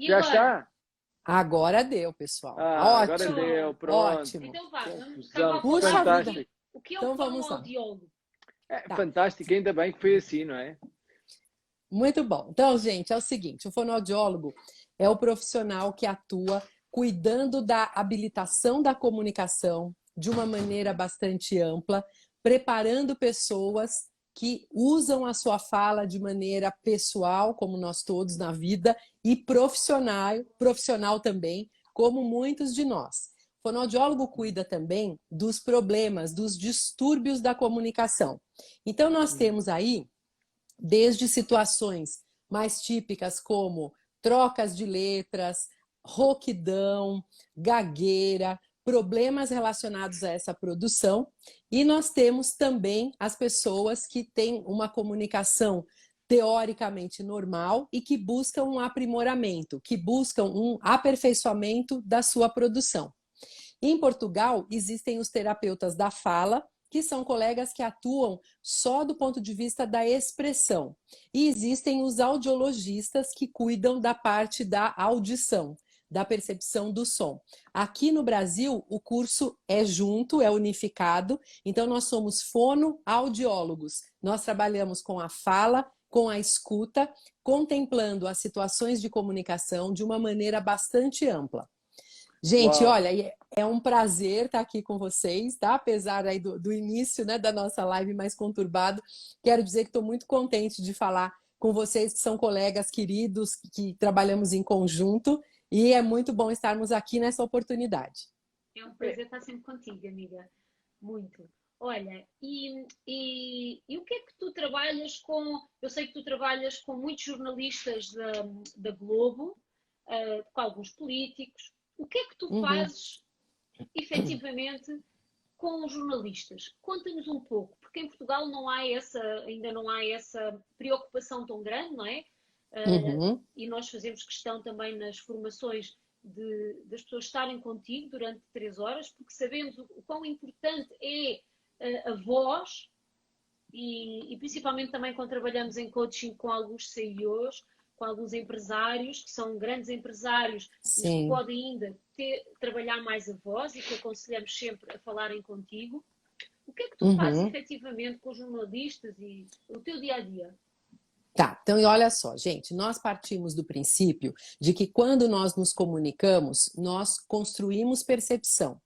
E Já agora? está? Agora deu, pessoal. Agora Ótimo, deu, pronto. ótimo. Então vá, vamos Confusão. Puxa falar vida. aqui. O que é Então o vamos lá. fonoaudiólogo? Tá. Fantástico, ainda bem que foi assim, não é? Muito bom. Então, gente, é o seguinte, o fonoaudiólogo é o profissional que atua cuidando da habilitação da comunicação de uma maneira bastante ampla, preparando pessoas que usam a sua fala de maneira pessoal, como nós todos na vida, e profissional também, como muitos de nós. O fonoaudiólogo cuida também dos problemas, dos distúrbios da comunicação. Então, nós temos aí desde situações mais típicas como trocas de letras, rouquidão, gagueira, problemas relacionados a essa produção. E nós temos também as pessoas que têm uma comunicação teoricamente normal e que buscam um aprimoramento, que buscam um aperfeiçoamento da sua produção. Em Portugal, existem os terapeutas da fala, que são colegas que atuam só do ponto de vista da expressão. E existem os audiologistas que cuidam da parte da audição, da percepção do som. Aqui no Brasil, o curso é junto, é unificado, então nós somos fonoaudiólogos. Nós trabalhamos com a fala, com a escuta, contemplando as situações de comunicação de uma maneira bastante ampla. Gente, Uau. olha, é um prazer estar aqui com vocês, tá? Apesar aí do início, né, da nossa live mais conturbado, quero dizer que estou muito contente de falar com vocês, que são colegas queridos, que trabalhamos em conjunto, e é muito bom estarmos aqui nessa oportunidade. É um prazer estar sempre contigo, amiga. Muito. Olha, e o que é que tu trabalhas com? Eu sei que tu trabalhas com muitos jornalistas da Globo, com alguns políticos. O que é que tu fazes, efetivamente, com os jornalistas? Conta-nos um pouco, porque em Portugal ainda não há essa preocupação tão grande, não é? E nós fazemos questão também nas formações das pessoas estarem contigo durante 3 horas, porque sabemos o quão importante é a voz e principalmente também quando trabalhamos em coaching com alguns CEOs, com alguns empresários, que são grandes empresários, mas que podem ainda trabalhar mais a voz e que aconselhamos sempre a falarem contigo. O que é que tu fazes efetivamente com os jornalistas e o teu dia-a-dia? Tá, então e olha só, gente, nós partimos do princípio de que quando nós nos comunicamos, nós construímos percepção.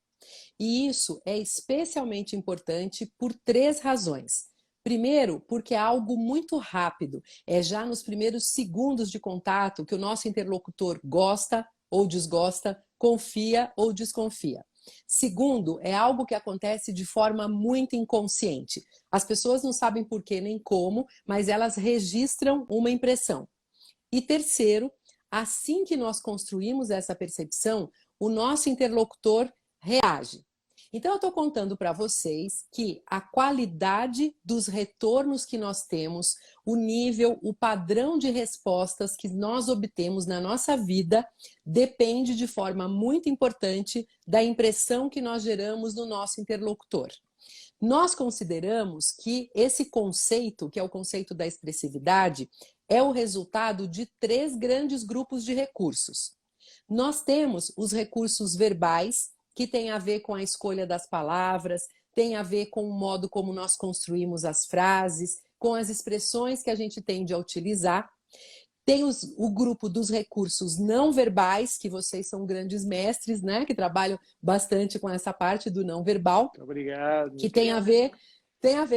E isso é especialmente importante por 3 razões. Primeiro, porque é algo muito rápido, é já nos primeiros segundos de contato que o nosso interlocutor gosta ou desgosta, confia ou desconfia. Segundo, é algo que acontece de forma muito inconsciente. As pessoas não sabem por que nem como, mas elas registram uma impressão. E terceiro, assim que nós construímos essa percepção, o nosso interlocutor reage. Então, eu estou contando para vocês que a qualidade dos retornos que nós temos, o nível, o padrão de respostas que nós obtemos na nossa vida depende de forma muito importante da impressão que nós geramos no nosso interlocutor. Nós consideramos que esse conceito, que é o conceito da expressividade, é o resultado de 3 grandes grupos de recursos. Nós temos os recursos verbais, que tem a ver com a escolha das palavras, tem a ver com o modo como nós construímos as frases, com as expressões que a gente tende a utilizar. Tem o grupo dos recursos não verbais, que vocês são grandes mestres, né? Que trabalham bastante com essa parte do não verbal. Obrigado. Que tem a ver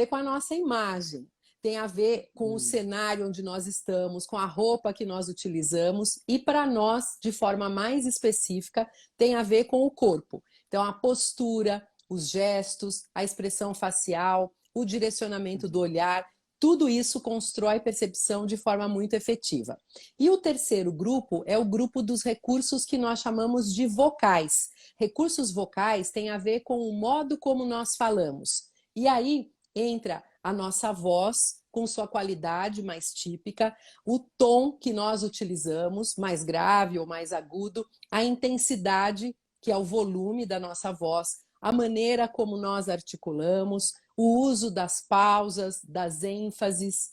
com a nossa imagem. Tem a ver com o cenário onde nós estamos, com a roupa que nós utilizamos e, para nós, de forma mais específica, tem a ver com o corpo. Então, a postura, os gestos, a expressão facial, o direcionamento do olhar, tudo isso constrói percepção de forma muito efetiva. E o terceiro grupo é o grupo dos recursos que nós chamamos de vocais. Recursos vocais têm a ver com o modo como nós falamos. E aí entra a nossa voz, com sua qualidade mais típica, o tom que nós utilizamos, mais grave ou mais agudo, a intensidade, que é o volume da nossa voz, a maneira como nós articulamos, o uso das pausas, das ênfases.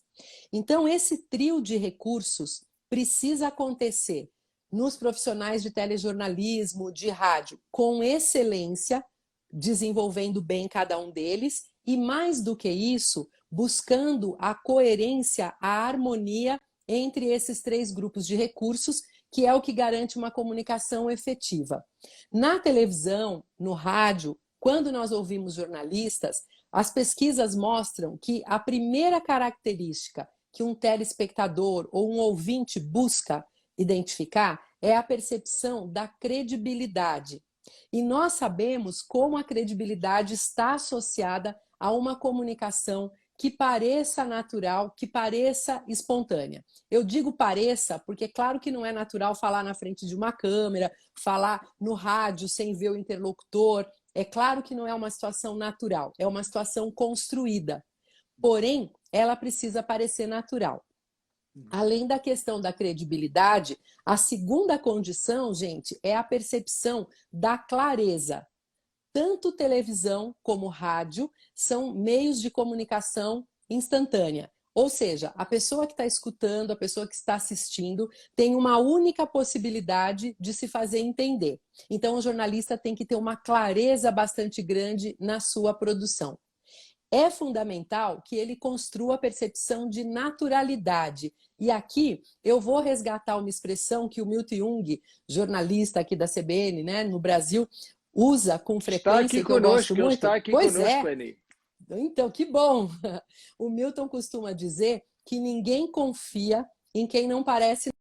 Então, esse trio de recursos precisa acontecer nos profissionais de telejornalismo, de rádio, com excelência, desenvolvendo bem cada um deles, e mais do que isso, buscando a coerência, a harmonia entre esses 3 grupos de recursos, que é o que garante uma comunicação efetiva. Na televisão, no rádio, quando nós ouvimos jornalistas, as pesquisas mostram que a primeira característica que um telespectador ou um ouvinte busca identificar é a percepção da credibilidade. E nós sabemos como a credibilidade está associada a uma comunicação que pareça natural, que pareça espontânea. Eu digo pareça porque claro que não é natural falar na frente de uma câmera, falar no rádio sem ver o interlocutor. É claro que não é uma situação natural, é uma situação construída. Porém, ela precisa parecer natural. Além da questão da credibilidade, a segunda condição, gente, é a percepção da clareza. Tanto televisão como rádio são meios de comunicação instantânea. Ou seja, a pessoa que está escutando, a pessoa que está assistindo, tem uma única possibilidade de se fazer entender. Então, o jornalista tem que ter uma clareza bastante grande na sua produção. É fundamental que ele construa a percepção de naturalidade. E aqui eu vou resgatar uma expressão que o Milton Jung, jornalista aqui da CBN, né, no Brasil, usa com frequência. Está aqui que eu gosto conosco, ele muito. está aqui Pois conosco, é. Leni. Então, que bom! O Milton costuma dizer que ninguém confia em quem não parece.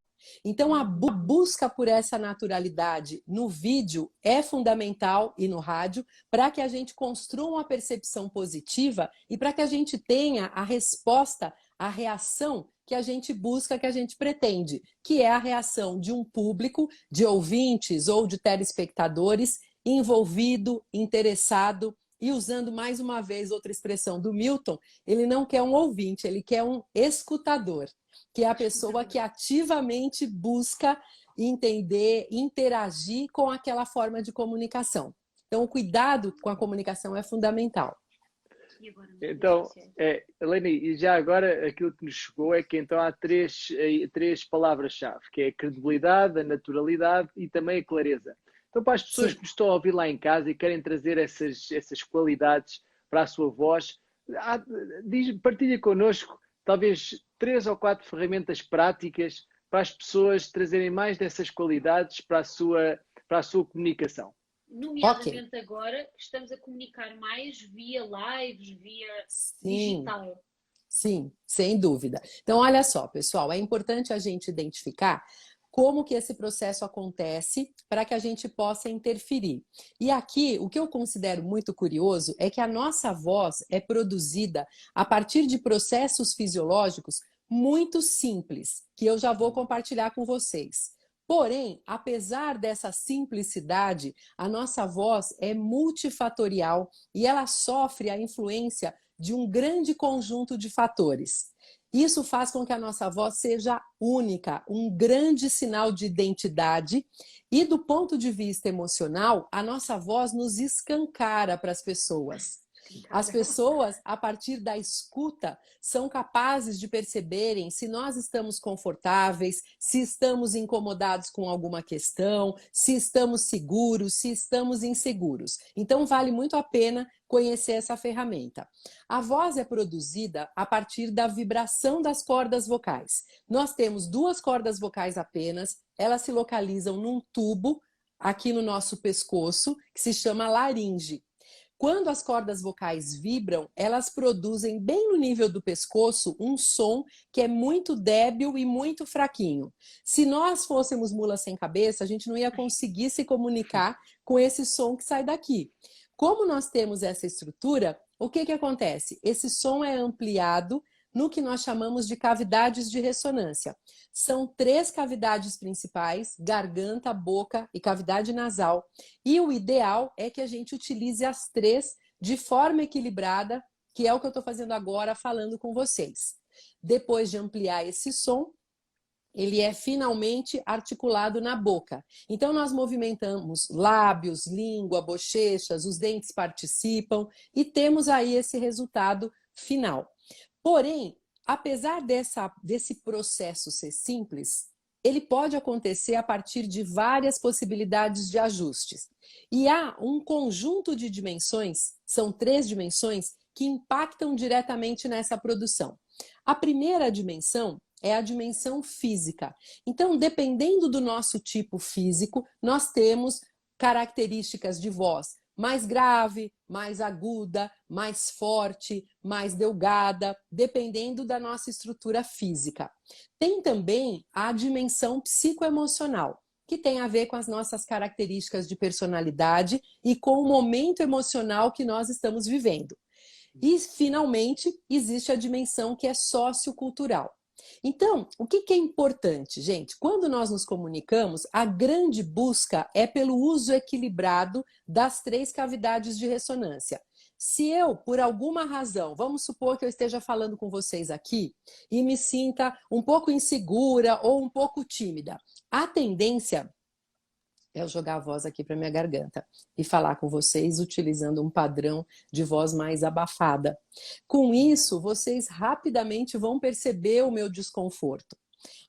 Então, a busca por essa naturalidade no vídeo é fundamental e no rádio para que a gente construa uma percepção positiva e para que a gente tenha a resposta, a reação que a gente busca, que a gente pretende, que é a reação de um público, de ouvintes ou de telespectadores envolvido, interessado. E usando mais uma vez outra expressão do Milton, ele não quer um ouvinte, ele quer um escutador, que é a pessoa que ativamente busca entender, interagir com aquela forma de comunicação. Então, o cuidado com a comunicação é fundamental. Então, Leni, e já agora aquilo que nos chegou é que então há três palavras-chave, que é a credibilidade, a naturalidade e também a clareza. Então, para as pessoas que estão a ouvir lá em casa e querem trazer essas qualidades para a sua voz, partilha connosco talvez 3 ou 4 ferramentas práticas para as pessoas trazerem mais dessas qualidades para a sua comunicação. Nomeadamente agora que estamos a comunicar mais via lives, via digital. Sim, sem dúvida. Então, olha só, pessoal, é importante a gente identificar como que esse processo acontece para que a gente possa interferir. E aqui, o que eu considero muito curioso é que a nossa voz é produzida a partir de processos fisiológicos muito simples, que eu já vou compartilhar com vocês. Porém, apesar dessa simplicidade, a nossa voz é multifatorial e ela sofre a influência de um grande conjunto de fatores. Isso faz com que a nossa voz seja única, um grande sinal de identidade e, do ponto de vista emocional, a nossa voz nos escancara para as pessoas. As pessoas, a partir da escuta, são capazes de perceberem se nós estamos confortáveis, se estamos incomodados com alguma questão, se estamos seguros, se estamos inseguros. Então, vale muito a pena conhecer essa ferramenta. A voz é produzida a partir da vibração das cordas vocais. Nós temos 2 cordas vocais apenas, elas se localizam num tubo aqui no nosso pescoço, que se chama laringe. Quando as cordas vocais vibram, elas produzem bem no nível do pescoço um som que é muito débil e muito fraquinho. Se nós fôssemos mulas sem cabeça, a gente não ia conseguir se comunicar com esse som que sai daqui. Como nós temos essa estrutura, o que acontece? Esse som é ampliado no que nós chamamos de cavidades de ressonância. São 3 cavidades principais, garganta, boca e cavidade nasal. E o ideal é que a gente utilize as 3 de forma equilibrada, que é o que eu estou fazendo agora falando com vocês. Depois de ampliar esse som, ele é finalmente articulado na boca. Então, nós movimentamos lábios, língua, bochechas, os dentes participam e temos aí esse resultado final. Porém, apesar desse processo ser simples, ele pode acontecer a partir de várias possibilidades de ajustes. E há um conjunto de dimensões, são 3 dimensões, que impactam diretamente nessa produção. A primeira dimensão é a dimensão física. Então, dependendo do nosso tipo físico, nós temos características de voz mais grave, mais aguda, mais forte, mais delgada, dependendo da nossa estrutura física. Tem também a dimensão psicoemocional, que tem a ver com as nossas características de personalidade e com o momento emocional que nós estamos vivendo. E, finalmente, existe a dimensão que é sociocultural. Então, o que é importante, gente? Quando nós nos comunicamos, a grande busca é pelo uso equilibrado das 3 cavidades de ressonância. Se eu, por alguma razão, vamos supor que eu esteja falando com vocês aqui e me sinta um pouco insegura ou um pouco tímida, a tendência é eu jogar a voz aqui para minha garganta e falar com vocês utilizando um padrão de voz mais abafada. Com isso, vocês rapidamente vão perceber o meu desconforto.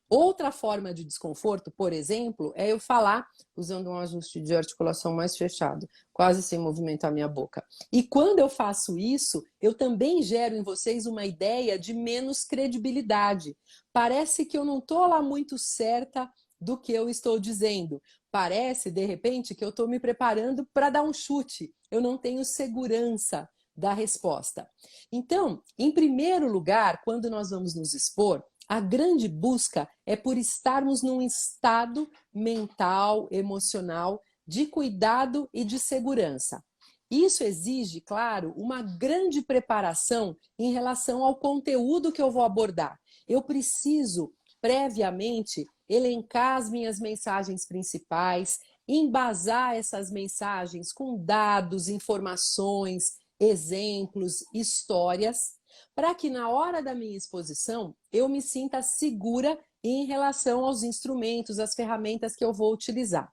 Outra forma de desconforto, por exemplo, é eu falar usando um ajuste de articulação mais fechado, quase sem movimentar minha boca. E quando eu faço isso, eu também gero em vocês uma ideia de menos credibilidade. Parece que eu não estou lá muito certa do que eu estou dizendo. Parece, de repente, que eu estou me preparando para dar um chute. Eu não tenho segurança da resposta. Então, em primeiro lugar, quando nós vamos nos expor, a grande busca é por estarmos num estado mental, emocional, de cuidado e de segurança. Isso exige, claro, uma grande preparação em relação ao conteúdo que eu vou abordar. Eu preciso, previamente, elencar as minhas mensagens principais, embasar essas mensagens com dados, informações, exemplos, histórias, para que na hora da minha exposição eu me sinta segura em relação aos instrumentos, às ferramentas que eu vou utilizar.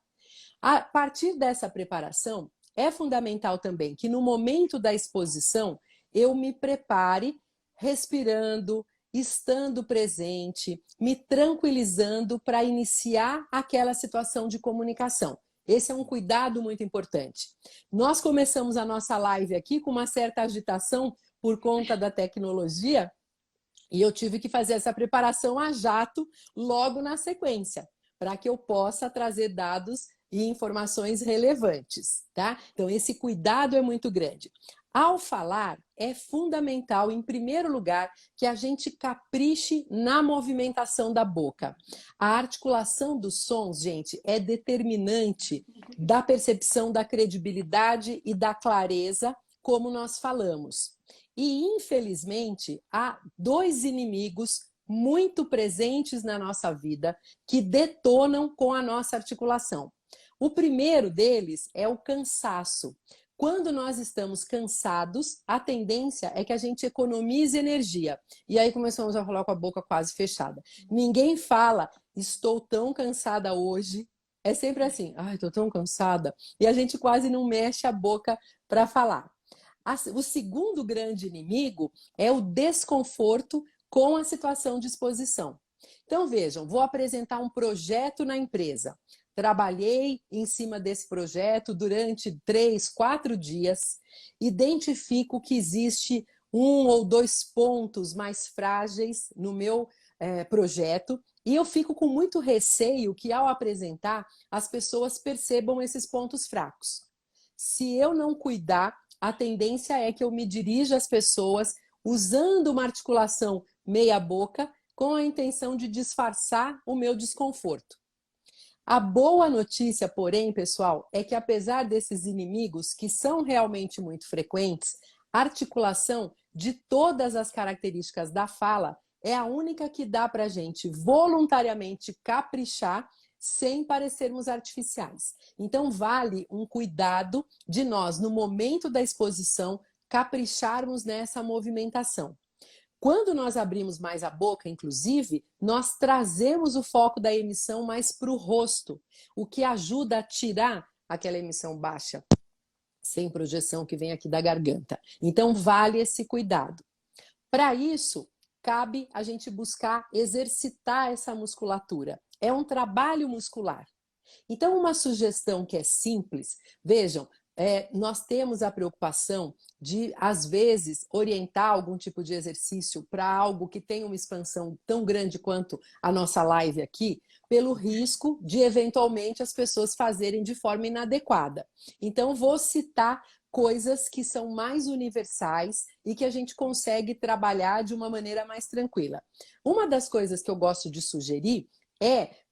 A partir dessa preparação, é fundamental também que no momento da exposição eu me prepare respirando, estando presente, me tranquilizando para iniciar aquela situação de comunicação. Esse é um cuidado muito importante. Nós começamos a nossa live aqui com uma certa agitação por conta da tecnologia e eu tive que fazer essa preparação a jato logo na sequência, para que eu possa trazer dados e informações relevantes, tá? Então, esse cuidado é muito grande. Ao falar, é fundamental, em primeiro lugar, que a gente capriche na movimentação da boca. A articulação dos sons, gente, é determinante da percepção da credibilidade e da clareza, como nós falamos. E, infelizmente, há 2 inimigos muito presentes na nossa vida que detonam com a nossa articulação. O primeiro deles é o cansaço. Quando nós estamos cansados, a tendência é que a gente economize energia. E aí começamos a falar com a boca quase fechada. Ninguém fala, estou tão cansada hoje. É sempre assim, ai, estou tão cansada. E a gente quase não mexe a boca para falar. O segundo grande inimigo é o desconforto com a situação de exposição. Então, vejam, vou apresentar um projeto na empresa. Trabalhei em cima desse projeto durante 3, 4 dias, identifico que existe 1 ou 2 pontos mais frágeis no meu projeto e eu fico com muito receio que ao apresentar as pessoas percebam esses pontos fracos. Se eu não cuidar, a tendência é que eu me dirija às pessoas usando uma articulação meia boca com a intenção de disfarçar o meu desconforto. A boa notícia, porém, pessoal, é que apesar desses inimigos, que são realmente muito frequentes, a articulação de todas as características da fala é a única que dá para a gente voluntariamente caprichar sem parecermos artificiais. Então, vale um cuidado de nós, no momento da exposição, capricharmos nessa movimentação. Quando nós abrimos mais a boca, inclusive, nós trazemos o foco da emissão mais para o rosto, o que ajuda a tirar aquela emissão baixa, sem projeção que vem aqui da garganta. Então, vale esse cuidado. Para isso, cabe a gente buscar exercitar essa musculatura. é um trabalho muscular. Então, uma sugestão que é simples, vejam, nós temos a preocupação de, às vezes, orientar algum tipo de exercício para algo que tem uma expansão tão grande quanto a nossa live aqui, pelo risco de, eventualmente, as pessoas fazerem de forma inadequada. Então, vou citar coisas que são mais universais e que a gente consegue trabalhar de uma maneira mais tranquila. Uma das coisas que eu gosto de sugerir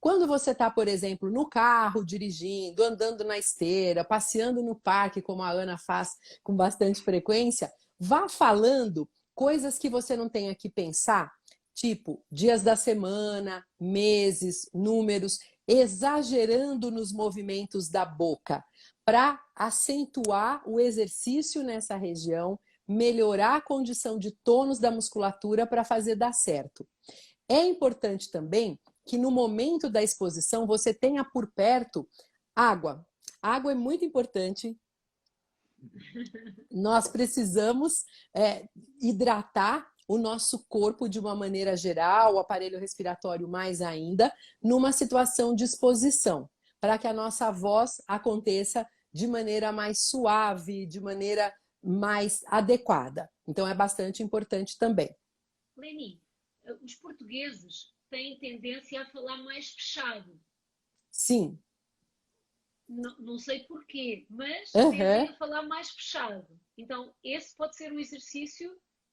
quando você está, por exemplo, no carro, dirigindo, andando na esteira, passeando no parque, como a Ana faz com bastante frequência, vá falando coisas que você não tenha que pensar, tipo dias da semana, meses, números, exagerando nos movimentos da boca, para acentuar o exercício nessa região, melhorar a condição de tônus da musculatura para fazer dar certo. É importante também que no momento da exposição você tenha por perto água. A água é muito importante. Nós precisamos hidratar o nosso corpo de uma maneira geral, o aparelho respiratório mais ainda, numa situação de exposição, para que a nossa voz aconteça de maneira mais suave, de maneira mais adequada. Então é bastante importante também. Leni, os portugueses têm tendência a falar mais fechado. Sim. Não sei porquê, mas tendem a falar mais fechado. Então, esse pode ser um exercício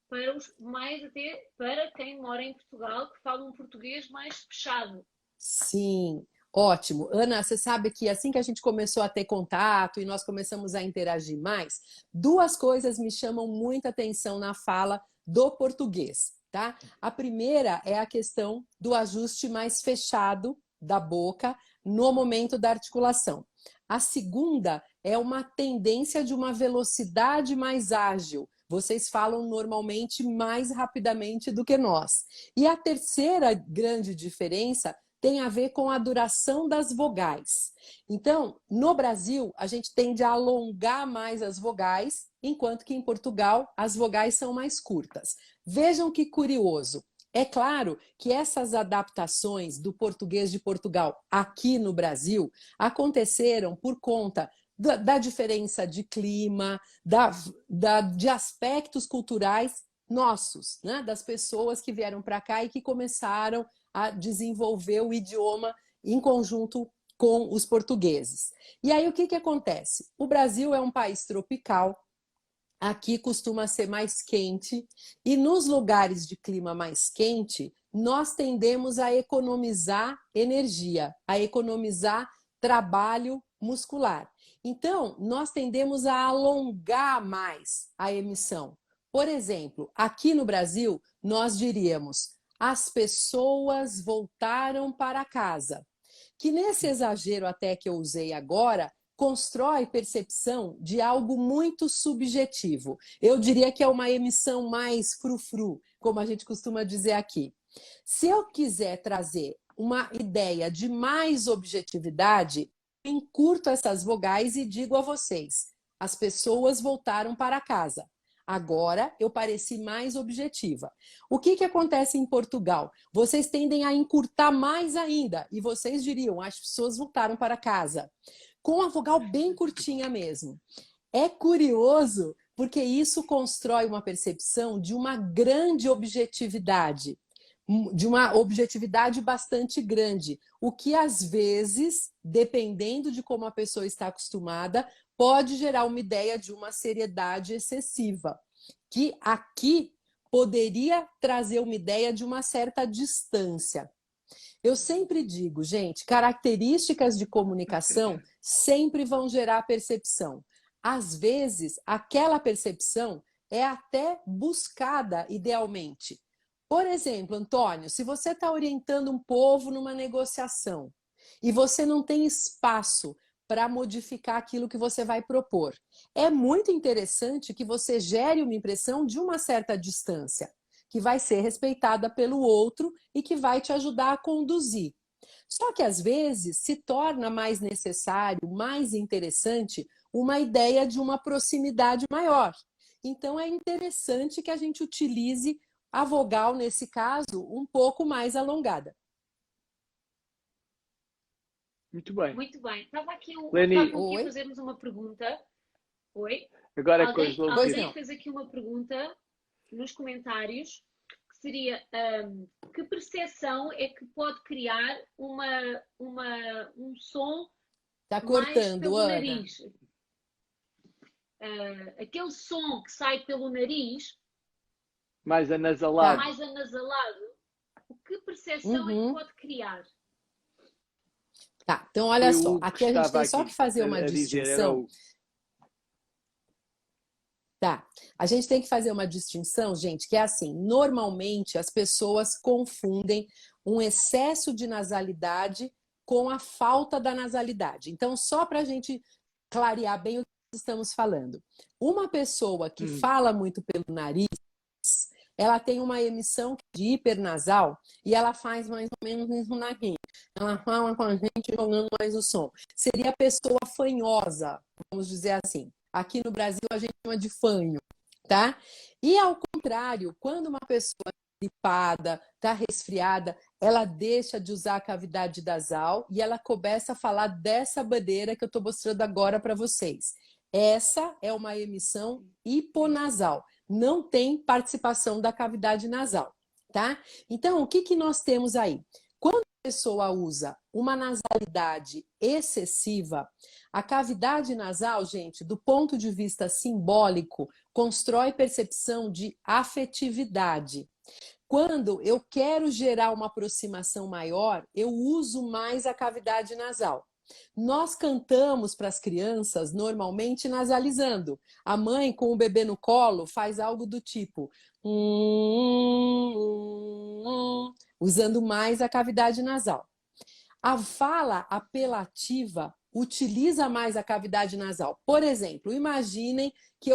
para quem mora em Portugal, que fala um português mais fechado. Sim, ótimo. Ana, você sabe que assim que a gente começou a ter contato e nós começamos a interagir mais, duas coisas me chamam muita atenção na fala do português. Tá? A primeira é a questão do ajuste mais fechado da boca no momento da articulação. A segunda é uma tendência de uma velocidade mais ágil. Vocês falam normalmente mais rapidamente do que nós. E a terceira grande diferença tem a ver com a duração das vogais. Então, no Brasil, a gente tende a alongar mais as vogais, enquanto que em Portugal as vogais são mais curtas. Vejam que curioso. É claro que essas adaptações do português de Portugal aqui no Brasil aconteceram por conta da diferença de clima, de aspectos culturais nossos, né? Das pessoas que vieram para cá e que começaram a desenvolver o idioma em conjunto com os portugueses. E aí o que acontece? O Brasil é um país tropical, aqui costuma ser mais quente e nos lugares de clima mais quente, nós tendemos a economizar energia, a economizar trabalho muscular. Então, nós tendemos a alongar mais a emissão. Por exemplo, aqui no Brasil, nós diríamos: as pessoas voltaram para casa. Que nesse exagero até que eu usei agora, constrói percepção de algo muito subjetivo. Eu diria que é uma emissão mais frufru, como a gente costuma dizer aqui. Se eu quiser trazer uma ideia de mais objetividade, eu encurto essas vogais e digo a vocês: as pessoas voltaram para casa. Agora eu pareci mais objetiva. O que acontece em Portugal? Vocês tendem a encurtar mais ainda e vocês diriam: as pessoas voltaram para casa. Com a vogal bem curtinha mesmo. É curioso porque isso constrói uma percepção de uma grande objetividade, de uma objetividade bastante grande, o que às vezes, dependendo de como a pessoa está acostumada, pode gerar uma ideia de uma seriedade excessiva, que aqui poderia trazer uma ideia de uma certa distância. Eu sempre digo, gente, características de comunicação sempre vão gerar percepção. Às vezes, aquela percepção é até buscada idealmente. Por exemplo, Antônio, se você está orientando um povo numa negociação e você não tem espaço para modificar aquilo que você vai propor, é muito interessante que você gere uma impressão de uma certa distância, que vai ser respeitada pelo outro e que vai te ajudar a conduzir. Só que, às vezes, se torna mais necessário, mais interessante, uma ideia de uma proximidade maior. Então, é interessante que a gente utilize a vogal, nesse caso, um pouco mais alongada. Muito bem. Muito bem. Estava aqui, Leni, a fazermos uma pergunta. Oi? Agora alguém fez aqui uma pergunta nos comentários, que seria que percepção é que pode criar um som Tá mais cortando, pelo Ana. nariz? Aquele som que sai pelo nariz, mais anasalado. Que percepção é que pode criar? Tá, então olha só, aqui a gente tem só que fazer uma distinção. Tá, a gente tem que fazer uma distinção, gente, que é assim, normalmente as pessoas confundem um excesso de nasalidade com a falta da nasalidade. Então, só para a gente clarear bem o que estamos falando. Uma pessoa que fala muito pelo nariz, ela tem uma emissão de hipernasal e ela faz mais ou menos isso na rim. Ela fala com a gente jogando mais o som. Seria a pessoa fanhosa, vamos dizer assim. Aqui no Brasil a gente chama de fanho, tá? E ao contrário, quando uma pessoa está gripada, está resfriada, ela deixa de usar a cavidade nasal e ela começa a falar dessa bandeira que eu estou mostrando agora para vocês. Essa é uma emissão hiponasal. Não tem participação da cavidade nasal, tá? Então, o que nós temos aí? Quando a pessoa usa uma nasalidade excessiva, a cavidade nasal, gente, do ponto de vista simbólico, constrói percepção de afetividade. Quando eu quero gerar uma aproximação maior, eu uso mais a cavidade nasal. Nós cantamos para as crianças normalmente nasalizando. A mãe com o bebê no colo faz algo do tipo usando mais a cavidade nasal. A fala apelativa utiliza mais a cavidade nasal. Por exemplo, imaginem que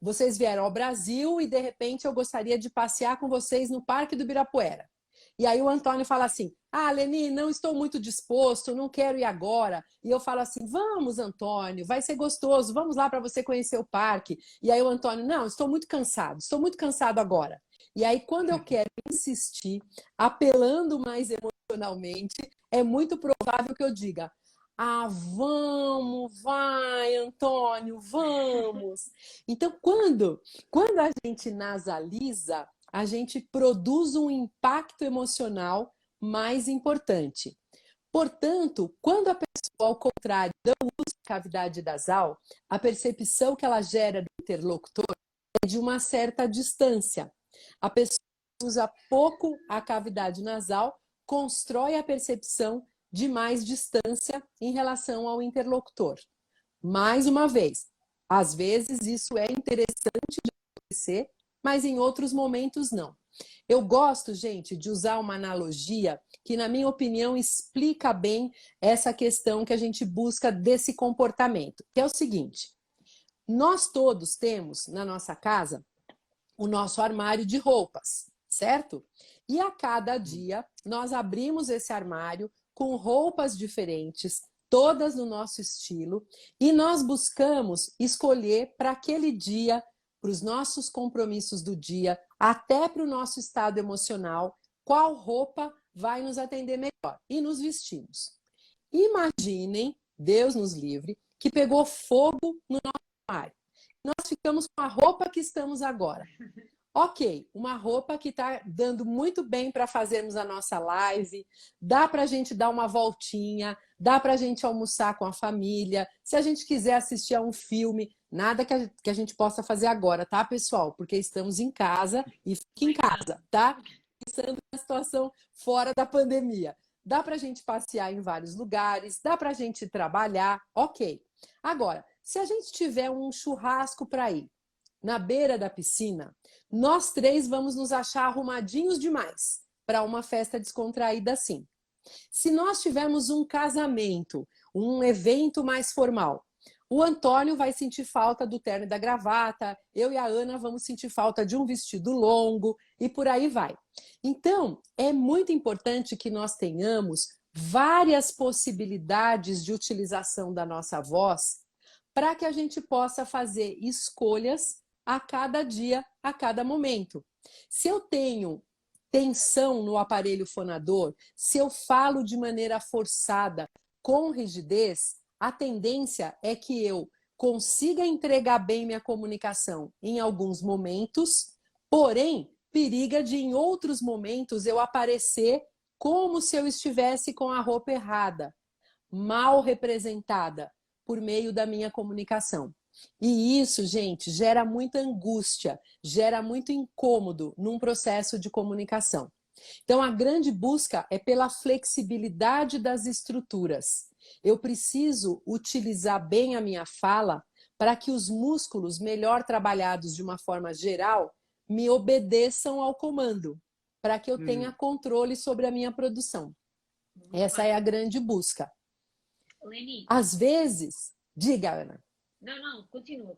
vocês vieram ao Brasil e de repente eu gostaria de passear com vocês no Parque do Ibirapuera. E aí o Antônio fala assim, Leni, não estou muito disposto, não quero ir agora. E eu falo assim, vamos, Antônio, vai ser gostoso, vamos lá para você conhecer o parque. E aí o Antônio, não, estou muito cansado agora. E aí quando eu quero insistir, apelando mais emocionalmente, é muito provável que eu diga, vamos, vai, Antônio, vamos. Então, quando a gente nasaliza, a gente produz um impacto emocional mais importante. Portanto, quando a pessoa, ao contrário, não usa a cavidade nasal, a percepção que ela gera do interlocutor é de uma certa distância. A pessoa usa pouco a cavidade nasal, constrói a percepção de mais distância em relação ao interlocutor. Mais uma vez, às vezes isso é interessante de acontecer, mas em outros momentos não. Eu gosto, gente, de usar uma analogia que, na minha opinião, explica bem essa questão que a gente busca desse comportamento, que é o seguinte, nós todos temos na nossa casa o nosso armário de roupas, certo? E a cada dia nós abrimos esse armário com roupas diferentes, todas no nosso estilo, e nós buscamos escolher para aquele dia, para os nossos compromissos do dia, até para o nosso estado emocional, qual roupa vai nos atender melhor. E nos vestimos. Imaginem, Deus nos livre, que pegou fogo no nosso armário. Nós ficamos com a roupa que estamos agora. Ok, uma roupa que está dando muito bem para fazermos a nossa live, dá para a gente dar uma voltinha, dá para a gente almoçar com a família, se a gente quiser assistir a um filme, nada que a gente possa fazer agora, tá, pessoal? Porque estamos em casa e fique em casa, tá? Pensando na situação fora da pandemia. Dá para a gente passear em vários lugares, dá para a gente trabalhar, ok. Agora, se a gente tiver um churrasco para ir, na beira da piscina, nós três vamos nos achar arrumadinhos demais para uma festa descontraída assim. Se nós tivermos um casamento, um evento mais formal, o Antônio vai sentir falta do terno e da gravata, eu e a Ana vamos sentir falta de um vestido longo e por aí vai. Então, é muito importante que nós tenhamos várias possibilidades de utilização da nossa voz para que a gente possa fazer escolhas a cada dia, a cada momento. Se eu tenho tensão no aparelho fonador, se eu falo de maneira forçada, com rigidez, a tendência é que eu consiga entregar bem minha comunicação em alguns momentos, porém, periga de em outros momentos eu aparecer como se eu estivesse com a roupa errada, mal representada por meio da minha comunicação. E isso, gente, gera muita angústia, gera muito incômodo num processo de comunicação. Então, a grande busca é pela flexibilidade das estruturas. Eu preciso utilizar bem a minha fala para que os músculos melhor trabalhados de uma forma geral me obedeçam ao comando, para que eu tenha controle sobre a minha produção. Essa é a grande busca. Leni. Às vezes... Diga, Ana. Não, continua.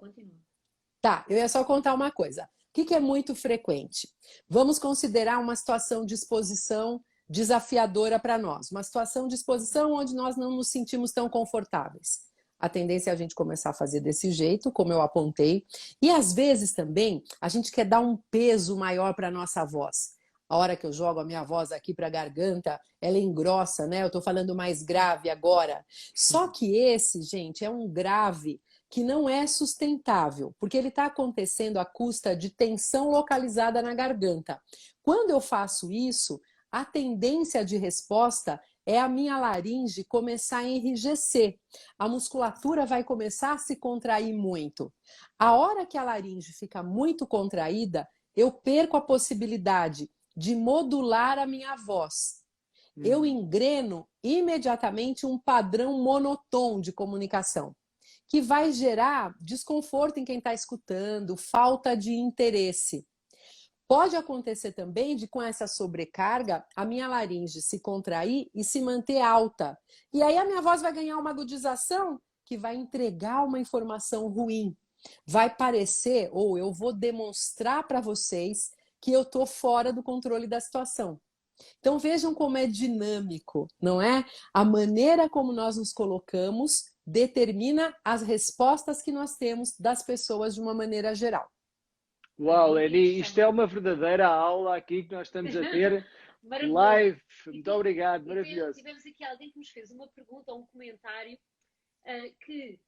Tá, eu ia só contar uma coisa. O que é muito frequente? Vamos considerar uma situação de exposição desafiadora para nós. Uma situação de exposição onde nós não nos sentimos tão confortáveis. A tendência é a gente começar a fazer desse jeito, como eu apontei. E às vezes também a gente quer dar um peso maior para a nossa voz. A hora que eu jogo a minha voz aqui para a garganta, ela engrossa, né? Eu estou falando mais grave agora. Só que esse, gente, é um grave que não é sustentável, porque ele está acontecendo à custa de tensão localizada na garganta. Quando eu faço isso, a tendência de resposta é a minha laringe começar a enrijecer. A musculatura vai começar a se contrair muito. A hora que a laringe fica muito contraída, eu perco a possibilidade de modular a minha voz. Eu engreno imediatamente um padrão monotônico de comunicação, que vai gerar desconforto em quem está escutando, falta de interesse. Pode acontecer também de, com essa sobrecarga, a minha laringe se contrair e se manter alta. E aí a minha voz vai ganhar uma agudização que vai entregar uma informação ruim. Vai parecer, ou eu vou demonstrar para vocês, que eu estou fora do controle da situação. Então vejam como é dinâmico, não é? A maneira como nós nos colocamos determina as respostas que nós temos das pessoas de uma maneira geral. Uau, Leni, isto é uma verdadeira aula aqui que nós estamos a ter. Live, muito obrigado, maravilhoso. Tivemos aqui alguém que nos fez uma pergunta ou um comentário que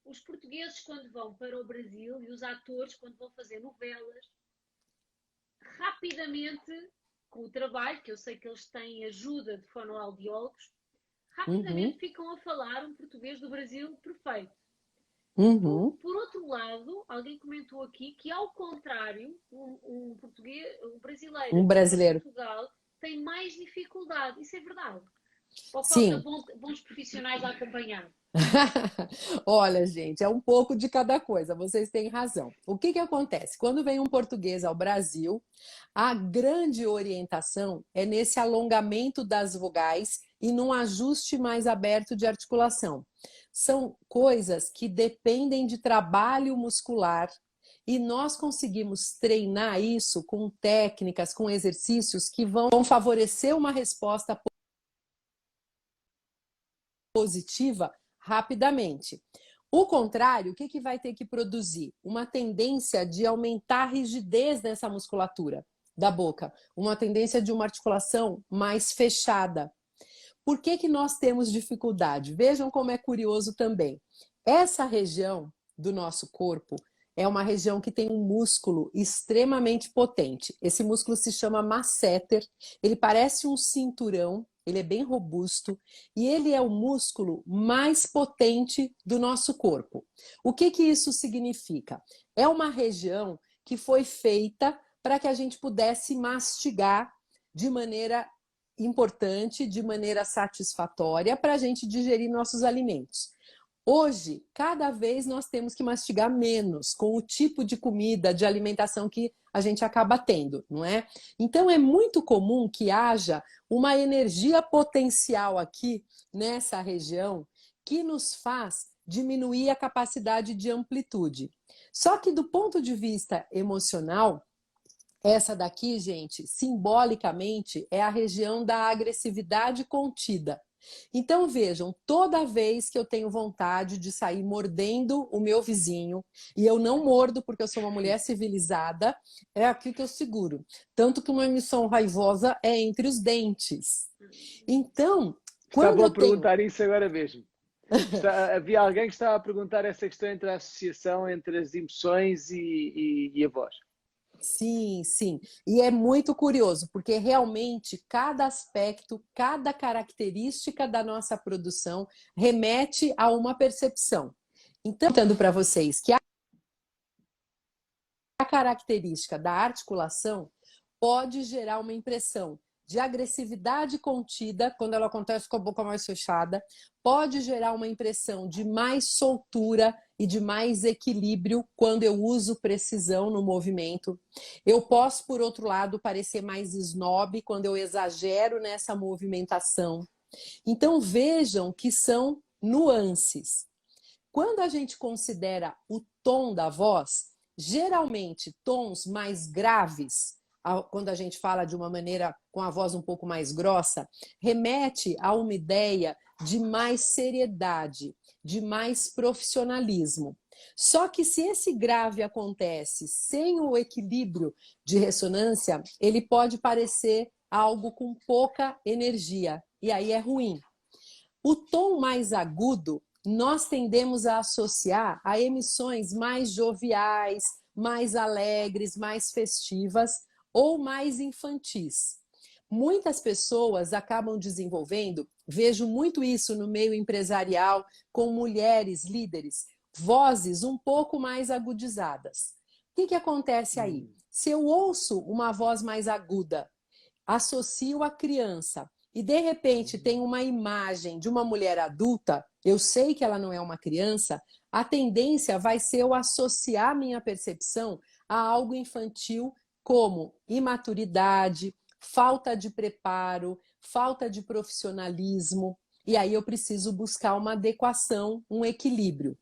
os portugueses quando vão para o Brasil e os atores quando vão fazer novelas, rapidamente, com o trabalho, que eu sei que eles têm ajuda de fonoaudiólogos, rapidamente ficam a falar um português do Brasil perfeito. Por outro lado, alguém comentou aqui que, ao contrário, um brasileiro de Portugal tem mais dificuldade. Isso é verdade? Ou falta bons profissionais a acompanhar? Olha, gente, é um pouco de cada coisa, vocês têm razão. O que acontece? Quando vem um português ao Brasil, a grande orientação é nesse alongamento das vogais e num ajuste mais aberto de articulação. São coisas que dependem de trabalho muscular e nós conseguimos treinar isso com técnicas, com exercícios que vão favorecer uma resposta positiva rapidamente. O contrário, o que vai ter que produzir? Uma tendência de aumentar a rigidez nessa musculatura da boca, uma tendência de uma articulação mais fechada. Por que nós temos dificuldade? Vejam como é curioso também. Essa região do nosso corpo é uma região que tem um músculo extremamente potente. Esse músculo se chama masseter, ele parece um cinturão, ele é bem robusto e ele é o músculo mais potente do nosso corpo. O que isso significa? É uma região que foi feita para que a gente pudesse mastigar de maneira importante, de maneira satisfatória, para a gente digerir nossos alimentos. Hoje, cada vez nós temos que mastigar menos com o tipo de comida, de alimentação que a gente acaba tendo, não é? Então é muito comum que haja uma energia potencial aqui nessa região que nos faz diminuir a capacidade de amplitude. Só que do ponto de vista emocional, essa daqui, gente, simbolicamente é a região da agressividade contida. Então vejam, toda vez que eu tenho vontade de sair mordendo o meu vizinho, e eu não mordo porque eu sou uma mulher civilizada, é aqui que eu seguro. Tanto que uma emissão raivosa é entre os dentes. Então, Estavam a perguntar isso agora mesmo. Havia alguém que estava a perguntar essa questão entre a associação entre as emoções e a voz. Sim, sim. E é muito curioso, porque realmente cada aspecto, cada característica da nossa produção remete a uma percepção. Então, contando para vocês que a característica da articulação pode gerar uma impressão de agressividade contida, quando ela acontece com a boca mais fechada, pode gerar uma impressão de mais soltura e de mais equilíbrio quando eu uso precisão no movimento. Eu posso, por outro lado, parecer mais snob quando eu exagero nessa movimentação. Então vejam que são nuances. Quando a gente considera o tom da voz, geralmente tons mais graves, quando a gente fala de uma maneira com a voz um pouco mais grossa, remete a uma ideia de mais seriedade, de mais profissionalismo. Só que se esse grave acontece sem o equilíbrio de ressonância, ele pode parecer algo com pouca energia, e aí é ruim. O tom mais agudo, nós tendemos a associar a emissões mais joviais, mais alegres, mais festivas ou mais infantis. Muitas pessoas acabam desenvolvendo, vejo muito isso no meio empresarial, com mulheres líderes, vozes um pouco mais agudizadas. O que acontece aí? Se eu ouço uma voz mais aguda, associo a criança, e de repente tem uma imagem de uma mulher adulta, eu sei que ela não é uma criança, a tendência vai ser eu associar minha percepção a algo infantil como imaturidade, falta de preparo, falta de profissionalismo, e aí eu preciso buscar uma adequação, um equilíbrio.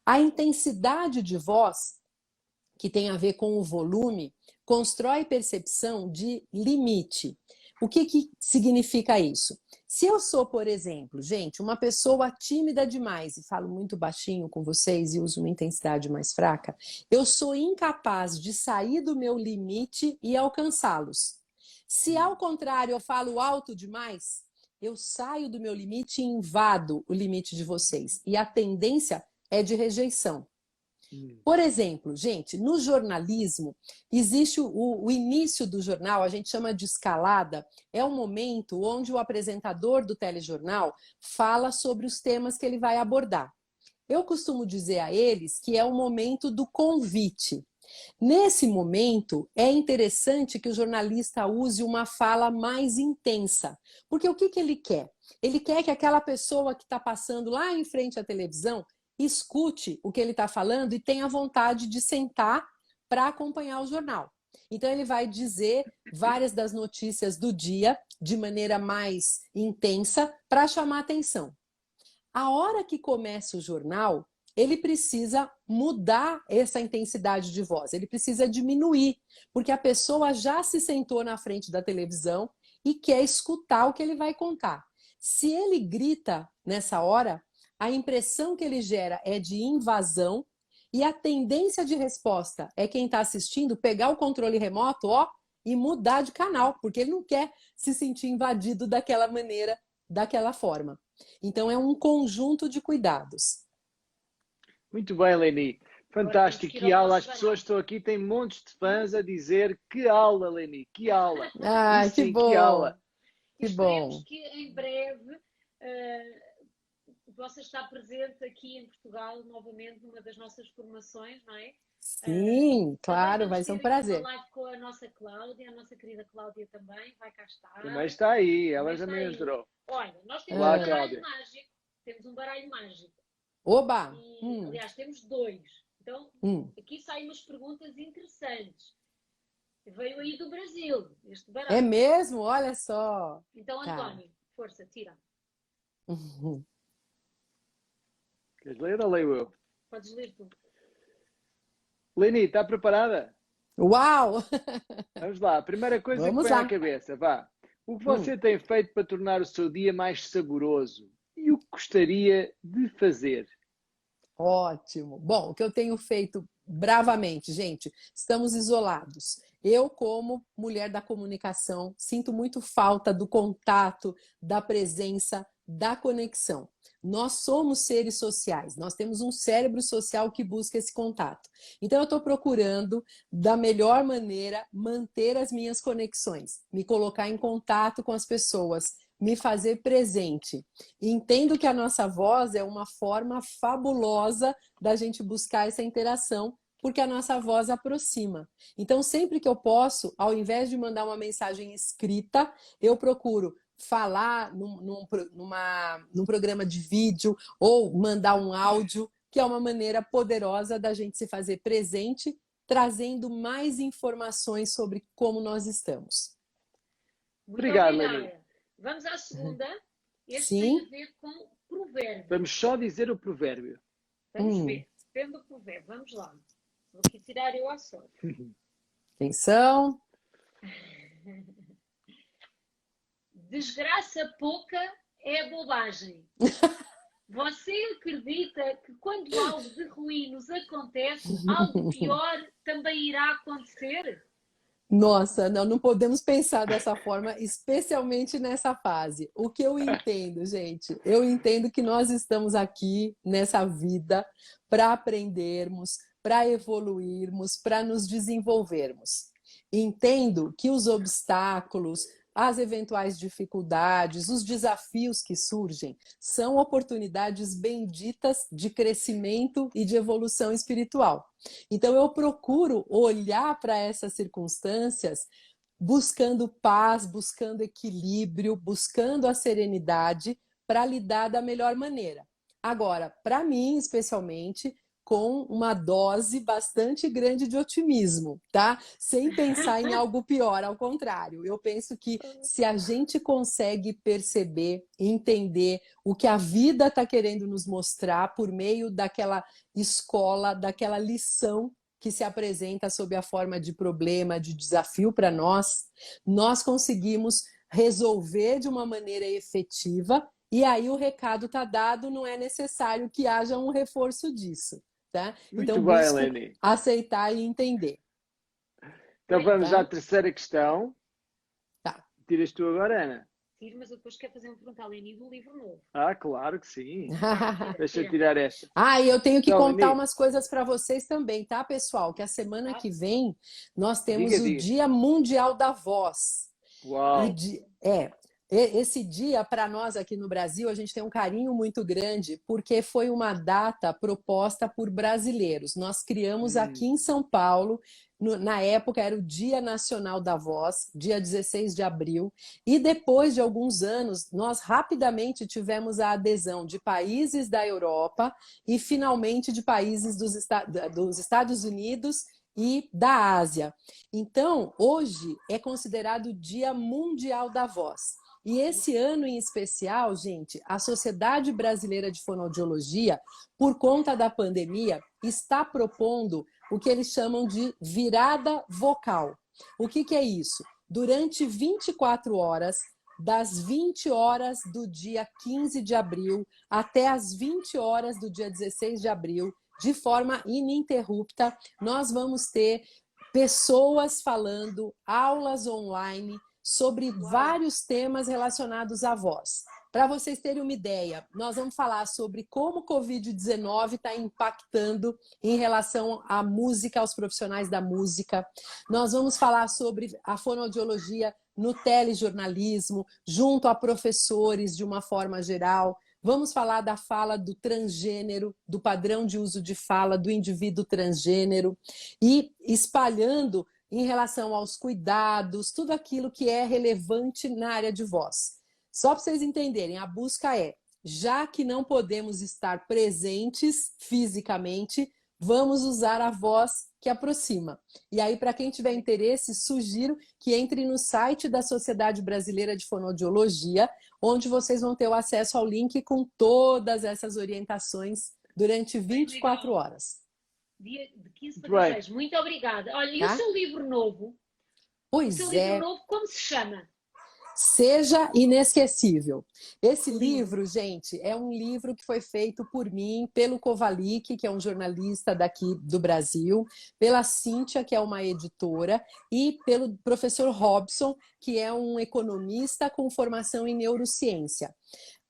A intensidade de voz, que tem a ver com o volume, constrói percepção de limite. O que significa isso? Se eu sou, por exemplo, gente, uma pessoa tímida demais e falo muito baixinho com vocês e uso uma intensidade mais fraca, eu sou incapaz de sair do meu limite e alcançá-los. Se, ao contrário, eu falo alto demais, eu saio do meu limite e invado o limite de vocês. E a tendência é de rejeição. Por exemplo, gente, no jornalismo, existe o início do jornal, a gente chama de escalada, é um momento onde o apresentador do telejornal fala sobre os temas que ele vai abordar. Eu costumo dizer a eles que é o momento do convite. Nesse momento, é interessante que o jornalista use uma fala mais intensa, porque o que ele quer? Ele quer que aquela pessoa que está passando lá em frente à televisão escute o que ele está falando e tenha vontade de sentar para acompanhar o jornal. Então ele vai dizer várias das notícias do dia de maneira mais intensa para chamar atenção. A hora que começa o jornal, ele precisa mudar essa intensidade de voz, ele precisa diminuir, porque a pessoa já se sentou na frente da televisão e quer escutar o que ele vai contar. Se ele grita nessa hora, a impressão que ele gera é de invasão e a tendência de resposta é quem está assistindo pegar o controle remoto, e mudar de canal, porque ele não quer se sentir invadido daquela maneira, daquela forma. Então é um conjunto de cuidados. Muito bem, Leni. Fantástico, que aula. As pessoas que estão aqui têm montes de fãs a dizer que aula, Leni, que aula. Ah, que bom. Que aula. Que bom. Esperemos que em breve possa estar presente aqui em Portugal novamente numa das nossas formações, não é? Sim, claro, vai ser um prazer. Uma live com a nossa Cláudia, a nossa querida Cláudia também vai cá estar. Também está aí, ela também ajudou. Olha, nós temos um baralho mágico. Temos um baralho mágico. Oba! Aliás, temos dois. Então, aqui saem umas perguntas interessantes. Veio aí do Brasil, este baralho. É mesmo? Olha só. Então, António, força, tira. Queres ler ou leio eu? Podes ler tu. Leni, está preparada? Uau! Vamos lá. A primeira coisa que vem à cabeça, vá. O que você tem feito para tornar o seu dia mais saboroso? E o que gostaria de fazer? Ótimo. Bom, o que eu tenho feito bravamente, gente, estamos isolados. Eu, como mulher da comunicação, sinto muito falta do contato, da presença da conexão. Nós somos seres sociais, nós temos um cérebro social que busca esse contato. Então eu estou procurando, da melhor maneira, manter as minhas conexões, me colocar em contato com as pessoas, me fazer presente. Entendo que a nossa voz é uma forma fabulosa da gente buscar essa interação, porque a nossa voz aproxima. Então, sempre que eu posso, ao invés de mandar uma mensagem escrita, eu procuro falar num programa de vídeo ou mandar um áudio, que é uma maneira poderosa da gente se fazer presente, trazendo mais informações sobre como nós estamos. Muito obrigado, obrigada. Leni. Vamos à segunda. Este Sim. tem a ver com provérbio. Vamos só dizer o provérbio. Vamos ver. Depende do provérbio. Vamos lá. Vou aqui tirar eu à sorte. Atenção. Desgraça pouca é bobagem. Você acredita que quando algo de ruim nos acontece, algo pior também irá acontecer? Nossa, não podemos pensar dessa forma, especialmente nessa fase. O que eu entendo, gente? Eu entendo que nós estamos aqui nessa vida para aprendermos, para evoluirmos, para nos desenvolvermos. Entendo que os obstáculos, as eventuais dificuldades, os desafios que surgem são oportunidades benditas de crescimento e de evolução espiritual. Então eu procuro olhar para essas circunstâncias buscando paz, buscando equilíbrio, buscando a serenidade para lidar da melhor maneira. Agora, para mim, especialmente, com uma dose bastante grande de otimismo, tá? Sem pensar em algo pior, ao contrário. Eu penso que se a gente consegue perceber, entender o que a vida está querendo nos mostrar por meio daquela escola, daquela lição que se apresenta sob a forma de problema, de desafio para nós, nós conseguimos resolver de uma maneira efetiva e aí o recado está dado, não é necessário que haja um reforço disso. Tá? Então, Muito bem, busco Leni. aceitar e entender. Então vamos Tá? à terceira questão. Tá. Tiras tu agora, Ana? Tiro, mas eu depois quero fazer uma pergunta à Leni do livro novo. Ah, claro que sim. Deixa eu tirar esta. E eu tenho que Então, contar Leni, umas coisas para vocês também, tá, pessoal? Que a semana que vem nós temos o diga. Dia Mundial da Voz. Uau! Esse dia, para nós aqui no Brasil, a gente tem um carinho muito grande, porque foi uma data proposta por brasileiros. Nós criamos aqui em São Paulo, na época era o Dia Nacional da Voz, dia 16 de abril, e depois de alguns anos, nós rapidamente tivemos a adesão de países da Europa e, finalmente, de países dos Estados Unidos e da Ásia. Então, hoje é considerado o Dia Mundial da Voz. E esse ano em especial, gente, a Sociedade Brasileira de Fonoaudiologia, por conta da pandemia, está propondo o que eles chamam de virada vocal. O que é isso? Durante 24 horas, das 20 horas do dia 15 de abril até as 20 horas do dia 16 de abril, de forma ininterrupta, nós vamos ter pessoas falando, aulas online, sobre vários temas relacionados à voz. Para vocês terem uma ideia, nós vamos falar sobre como o Covid-19 está impactando em relação à música, aos profissionais da música. Nós vamos falar sobre a fonoaudiologia no telejornalismo, junto a professores de uma forma geral. Vamos falar da fala do transgênero, do padrão de uso de fala do indivíduo transgênero e espalhando em relação aos cuidados, tudo aquilo que é relevante na área de voz. Só para vocês entenderem, a busca é, já que não podemos estar presentes fisicamente, vamos usar a voz que aproxima. E aí, para quem tiver interesse, sugiro que entre no site da Sociedade Brasileira de Fonoaudiologia, onde vocês vão ter o acesso ao link com todas essas orientações durante 24 horas. Dia de 15 para 16. Muito obrigada. Olha, e o seu livro novo? Pois o seu livro novo, como se chama? Seja Inesquecível. Esse livro, gente, é um livro que foi feito por mim, pelo Kovalik, que é um jornalista daqui do Brasil, pela Cíntia, que é uma editora, e pelo professor Robson, que é um economista com formação em neurociência.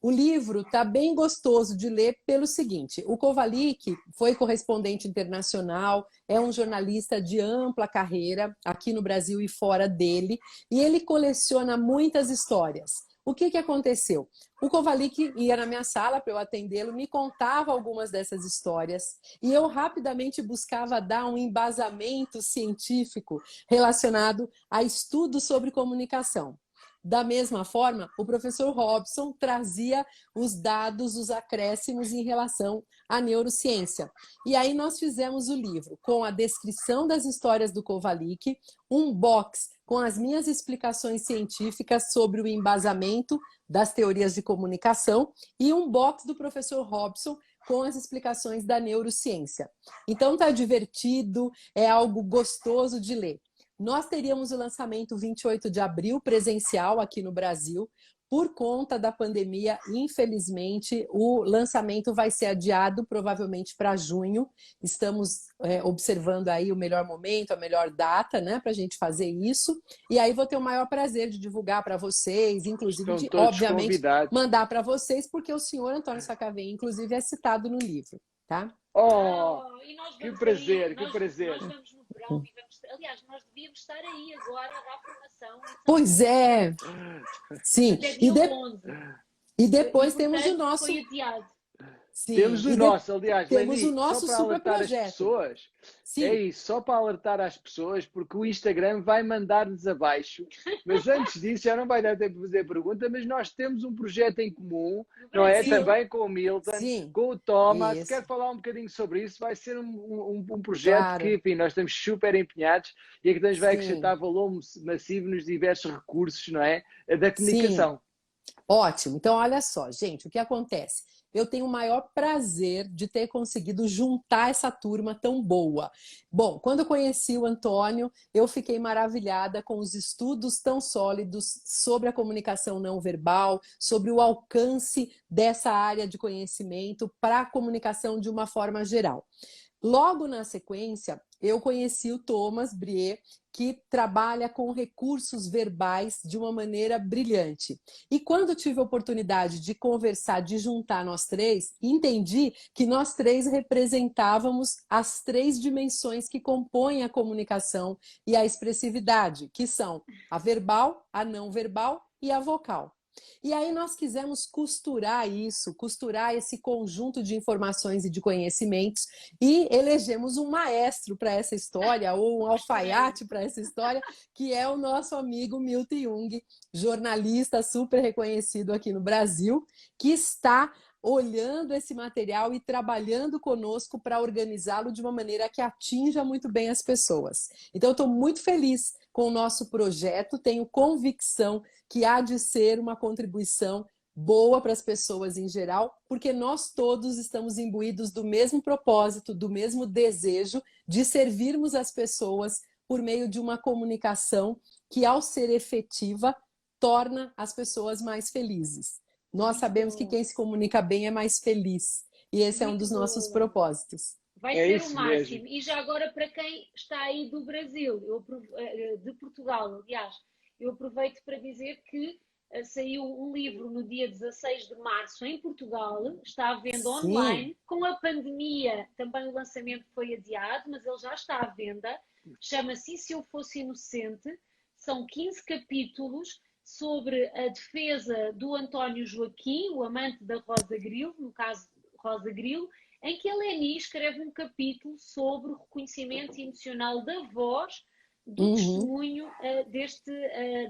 O livro está bem gostoso de ler pelo seguinte: o Kovalik foi correspondente internacional, é um jornalista de ampla carreira aqui no Brasil e fora dele, e ele coleciona muitas histórias. O que aconteceu? O Kovalik ia na minha sala para eu atendê-lo, me contava algumas dessas histórias e eu rapidamente buscava dar um embasamento científico relacionado a estudos sobre comunicação. Da mesma forma, o professor Robson trazia os dados, os acréscimos em relação à neurociência. E aí nós fizemos o livro com a descrição das histórias do Kovalik, um box com as minhas explicações científicas sobre o embasamento das teorias de comunicação e um box do professor Robson com as explicações da neurociência. Então tá divertido, é algo gostoso de ler. Nós teríamos o lançamento 28 de abril, presencial aqui no Brasil. Por conta da pandemia, infelizmente, o lançamento vai ser adiado, provavelmente para junho. Estamos observando aí o melhor momento, a melhor data, né, para a gente fazer isso. E aí vou ter o maior prazer de divulgar para vocês, inclusive, de, obviamente, convidados. Mandar para vocês, porque o senhor Antônio Sacavém, inclusive, é citado no livro, tá? Oh, que prazer, que prazer. Nós vamos no verão e vamos... Aliás, nós devíamos estar aí agora a dar formação. Pois é. Sim. E depois e, temos o nosso... Foi adiado. Sim. Temos o nosso, aliás, temos Leni, o nosso só para super alertar projeto. as pessoas. Sim. É isso, só para alertar as pessoas, porque o Instagram vai mandar-nos abaixo. Mas antes disso, já não vai dar tempo de fazer pergunta, mas nós temos um projeto em comum, não é? Sim. Também com o Milton, sim. com o Thomas. Isso. Quero falar um bocadinho sobre isso. Vai ser um projeto claro. Que, enfim, nós estamos super empenhados e que nos vai acrescentar valor massivo nos diversos recursos, não é? Da comunicação. Sim. Ótimo. Então, olha só, gente, o que acontece? Eu tenho o maior prazer de ter conseguido juntar essa turma tão boa. Bom, quando eu conheci o Antônio, eu fiquei maravilhada com os estudos tão sólidos sobre a comunicação não verbal, sobre o alcance dessa área de conhecimento para a comunicação de uma forma geral. Logo na sequência, eu conheci o Thomas Brier, que trabalha com recursos verbais de uma maneira brilhante. E quando tive a oportunidade de conversar, de juntar nós três, entendi que nós três representávamos as três dimensões que compõem a comunicação e a expressividade, que são a verbal, a não verbal e a vocal. E aí nós quisemos costurar isso, costurar esse conjunto de informações e de conhecimentos e elegemos um maestro para essa história, ou um alfaiate para essa história, que é o nosso amigo Milton Jung, jornalista super reconhecido aqui no Brasil, que está olhando esse material e trabalhando conosco para organizá-lo de uma maneira que atinja muito bem as pessoas. Então, eu estou muito feliz com o nosso projeto, tenho convicção que há de ser uma contribuição boa para as pessoas em geral, porque nós todos estamos imbuídos do mesmo propósito, do mesmo desejo de servirmos as pessoas por meio de uma comunicação que, ao ser efetiva, torna as pessoas mais felizes. Nós sabemos que quem se comunica bem é mais feliz. E esse é um dos nossos propósitos. Vai ser o máximo. Mesmo. E já agora, para quem está aí do Brasil, de Portugal, aliás, eu aproveito para dizer que saiu um livro no dia 16 de março em Portugal, está à venda online. Com a pandemia, também o lançamento foi adiado, mas ele já está à venda. Chama-se E Se Eu Fosse Inocente. São 15 capítulos sobre a defesa do António Joaquim, o amante da Rosa Grilo, no caso Rosa Grilo, em que a Leni escreve um capítulo sobre o reconhecimento emocional da voz do testemunho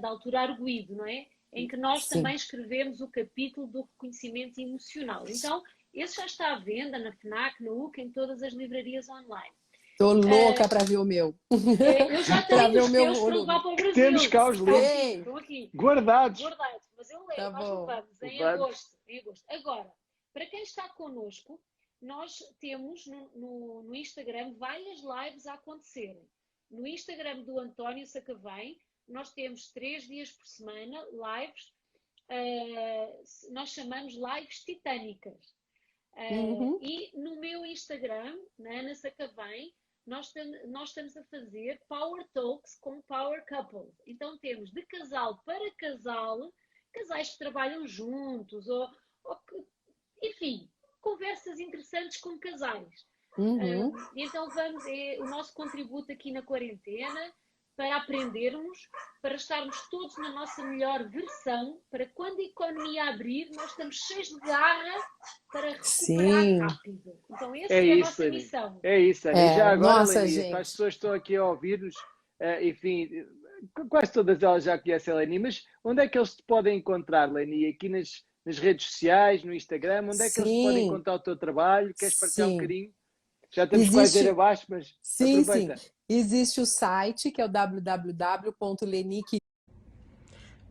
da autora arguido, não é? Em que nós também escrevemos o capítulo do reconhecimento emocional. Então, esse já está à venda na FNAC, na UCA, em todas as livrarias online. Estou louca para ver o meu. Eu já tenho os meus para levar para o Brasil. Temos cá os livros. Estão aqui. Guardados. Mas eu leio, nós levamos em agosto. Agora, para quem está connosco, nós temos no Instagram várias lives a acontecerem. No Instagram do António Sacavém, nós temos 3 dias por semana lives, nós chamamos lives titânicas. E no meu Instagram, na Ana Sacavém, nós estamos a fazer Power Talks com Power Couple. Então temos de casal para casal, casais que trabalham juntos ou enfim, conversas interessantes com casais. Então o nosso contributo aqui na quarentena para aprendermos, para estarmos todos na nossa melhor versão, para quando a economia abrir, nós estamos cheios de garra para recuperar rápido. Então essa é a nossa missão. É isso, Ana. E já agora, Leni, para as pessoas que estão aqui a ouvir-nos, enfim, quase todas elas já conhecem a Leni, mas onde é que eles te podem encontrar, Leni? Aqui nas redes sociais, no Instagram, onde é que eles podem encontrar o teu trabalho? Queres partilhar um bocadinho? Já estamos quase a ir abaixo, mas aproveita. Sim. Existe o site, que é o www.lenique.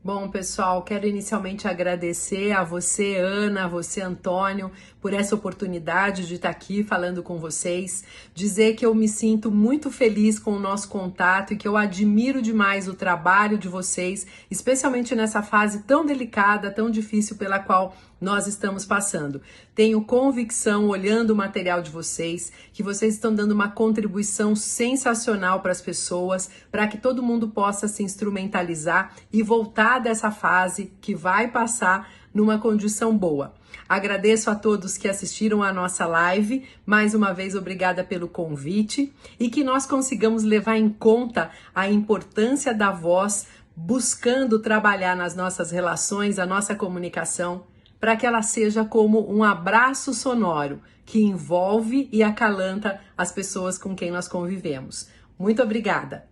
Bom, pessoal, quero inicialmente agradecer a você, Ana, a você, Antônio, por essa oportunidade de estar aqui falando com vocês. Dizer que eu me sinto muito feliz com o nosso contato e que eu admiro demais o trabalho de vocês, especialmente nessa fase tão delicada, tão difícil pela qual nós estamos passando. Tenho convicção, olhando o material de vocês, que vocês estão dando uma contribuição sensacional para as pessoas, para que todo mundo possa se instrumentalizar e voltar dessa fase que vai passar numa condição boa. Agradeço a todos que assistiram a nossa live, mais uma vez obrigada pelo convite e que nós consigamos levar em conta a importância da voz, buscando trabalhar nas nossas relações, a nossa comunicação, para que ela seja como um abraço sonoro que envolve e acalanta as pessoas com quem nós convivemos. Muito obrigada!